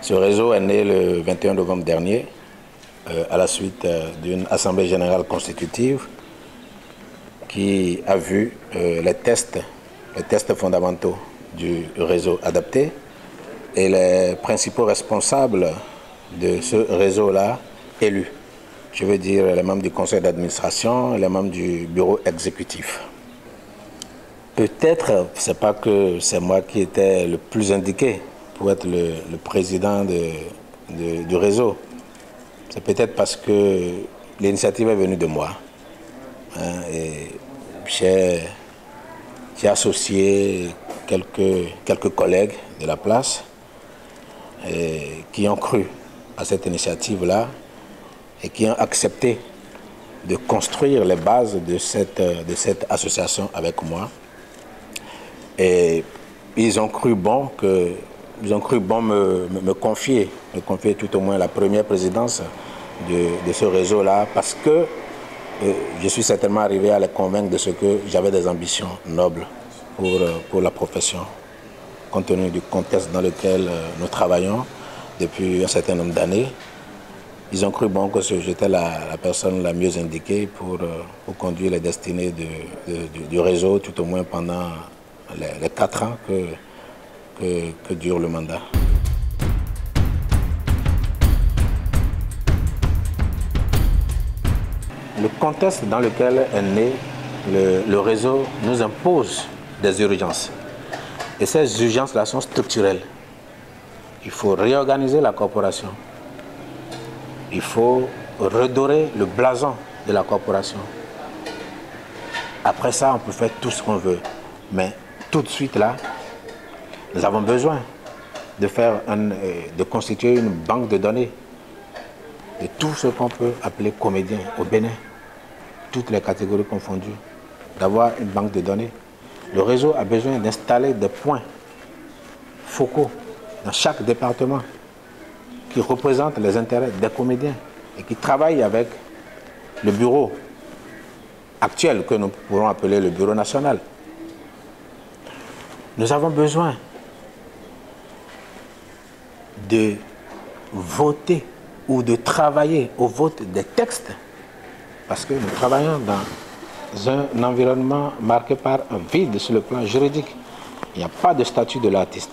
Ce réseau est né le 21 novembre dernier à la suite d'une assemblée générale constitutive qui a vu les tests fondamentaux du réseau adapté et les principaux responsables de ce réseau-là élus. Je veux dire les membres du conseil d'administration et les membres du bureau exécutif. Peut-être, c'est pas que c'est moi qui étais le plus indiqué pour être le président du réseau. C'est peut-être parce que l'initiative est venue de moi. Et j'ai associé quelques collègues de la place qui ont cru à cette initiative-là et qui ont accepté de construire les bases de cette association avec moi. Et ils ont cru bon me confier tout au moins la première présidence de ce réseau-là, parce que je suis certainement arrivé à les convaincre de ce que j'avais des ambitions nobles pour la profession, compte tenu du contexte dans lequel nous travaillons depuis un certain nombre d'années. Ils ont cru bon que j'étais la personne la mieux indiquée pour conduire les destinées du réseau, tout au moins pendant les 4 ans que dure le mandat. Le contexte dans lequel est né le réseau nous impose des urgences. Et ces urgences-là sont structurelles. Il faut réorganiser la corporation. Il faut redorer le blason de la corporation. Après ça, on peut faire tout ce qu'on veut. Mais tout de suite là, nous avons besoin de constituer une banque de données de tout ce qu'on peut appeler comédiens au Bénin, toutes les catégories confondues, d'avoir une banque de données. Le réseau a besoin d'installer des points focaux dans chaque département qui représentent les intérêts des comédiens et qui travaillent avec le bureau actuel que nous pourrons appeler le bureau national. Nous avons besoin de voter ou de travailler au vote des textes, parce que nous travaillons dans un environnement marqué par un vide sur le plan juridique. Il n'y a pas de statut de l'artiste.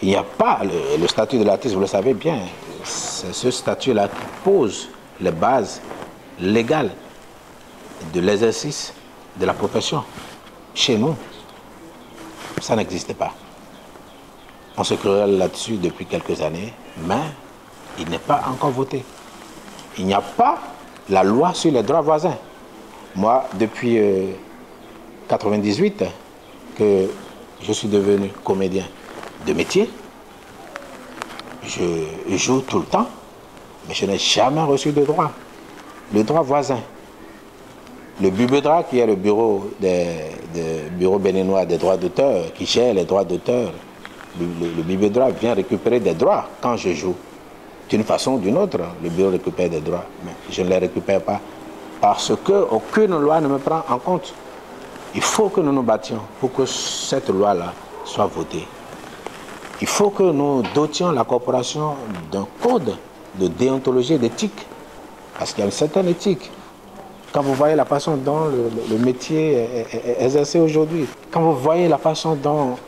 Il n'y a pas le statut de l'artiste, vous le savez bien. C'est ce statut-là qui pose les bases légales de l'exercice de la profession. Chez nous, ça n'existe pas. On se querelle là-dessus depuis quelques années, mais il n'est pas encore voté. Il n'y a pas la loi sur les droits voisins. Moi, depuis 1998, que je suis devenu comédien de métier, je joue tout le temps, mais je n'ai jamais reçu de droit. Le droit voisin. Le BUBEDRA, qui est le bureau béninois des droits d'auteur, qui gère les droits d'auteur, le BUBEDRA vient récupérer des droits quand je joue. D'une façon ou d'une autre, le bureau récupère des droits, mais je ne les récupère pas parce qu'aucune loi ne me prend en compte. Il faut que nous nous battions pour que cette loi-là soit votée. Il faut que nous dotions la corporation d'un code de déontologie et d'éthique, parce qu'il y a une certaine éthique. Quand vous voyez la façon dont le métier est exercé aujourd'hui, quand vous voyez la façon dont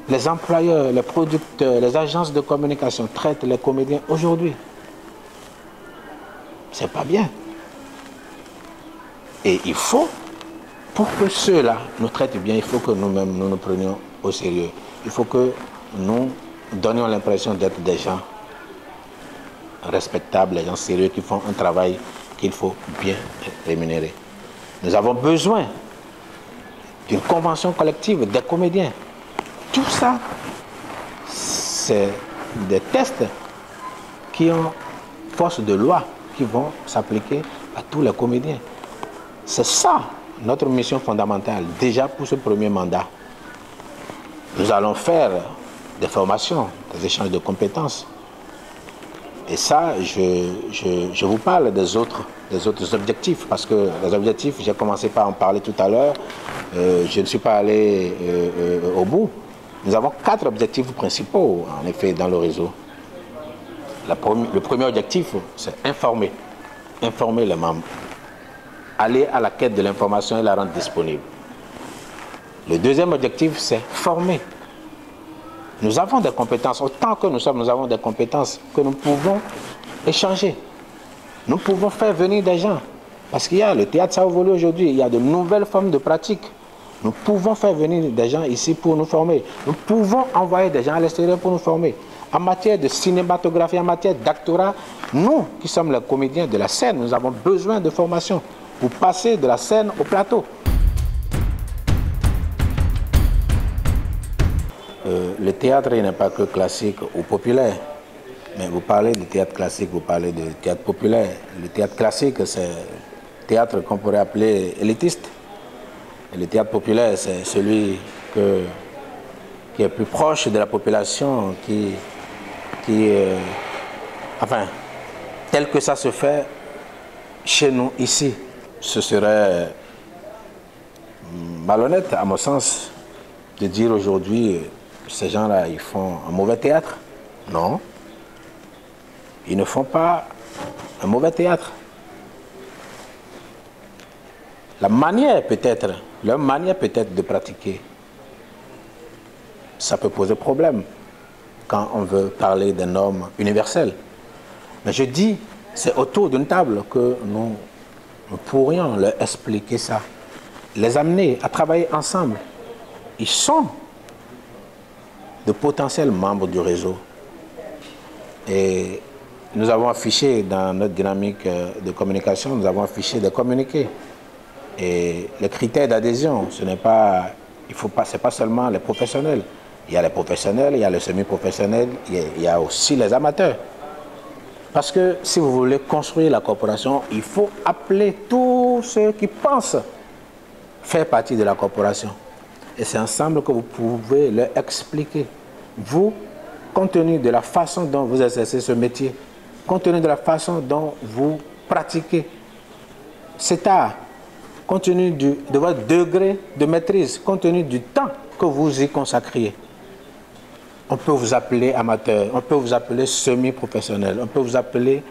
les employeurs, les producteurs, les agences de communication traitent les comédiens aujourd'hui, c'est pas bien. Et il faut, pour que ceux-là nous traitent bien, il faut que nous-mêmes nous prenions au sérieux. Il faut que nous donnions l'impression d'être des gens respectables, des gens sérieux qui font un travail qu'il faut bien rémunérer. Nous avons besoin d'une convention collective des comédiens. Tout ça, c'est des tests qui ont force de loi, qui vont s'appliquer à tous les comédiens. C'est ça notre mission fondamentale, déjà pour ce premier mandat. Nous allons faire des formations, des échanges de compétences. Et ça, je vous parle des autres objectifs, parce que les objectifs, j'ai commencé par en parler tout à l'heure, je ne suis pas allé au bout. Nous avons 4 objectifs principaux, en effet, dans le réseau. Le premier objectif, c'est informer. Informer les membres. Aller à la quête de l'information et la rendre disponible. Le deuxième objectif, c'est former. Nous avons des compétences. Autant que nous sommes, nous avons des compétences que nous pouvons échanger. Nous pouvons faire venir des gens. Parce qu'il y a le théâtre, ça évolue aujourd'hui. Il y a de nouvelles formes de pratiques. Nous pouvons faire venir des gens ici pour nous former. Nous pouvons envoyer des gens à l'extérieur pour nous former. En matière de cinématographie, en matière d'actorat, nous qui sommes les comédiens de la scène, nous avons besoin de formation pour passer de la scène au plateau. Le théâtre n'est pas que classique ou populaire. Mais vous parlez de théâtre classique, vous parlez de théâtre populaire. Le théâtre classique, c'est un théâtre qu'on pourrait appeler élitiste. Et le théâtre populaire, c'est celui qui est plus proche de la population, enfin, tel que ça se fait chez nous, ici. Ce serait malhonnête, à mon sens, de dire aujourd'hui, ces gens-là, ils font un mauvais théâtre. Non. Ils ne font pas un mauvais théâtre. Leur manière peut-être de pratiquer, ça peut poser problème quand on veut parler des normes universelles. Mais je dis, c'est autour d'une table que nous pourrions leur expliquer ça, les amener à travailler ensemble. Ils sont de potentiels membres du réseau. Et nous avons affiché dans notre dynamique de communication, nous avons affiché des communiqués. Et les critères d'adhésion, ce n'est pas, c'est pas seulement les professionnels. Il y a les professionnels, il y a les semi-professionnels, il y a aussi les amateurs. Parce que si vous voulez construire la corporation, il faut appeler tous ceux qui pensent faire partie de la corporation. Et c'est ensemble que vous pouvez leur expliquer. Vous, compte tenu de la façon dont vous exercez ce métier, compte tenu de la façon dont vous pratiquez cet art, compte tenu de votre degré de maîtrise, compte tenu du temps que vous y consacriez, on peut vous appeler amateur, on peut vous appeler semi-professionnel, on peut vous appeler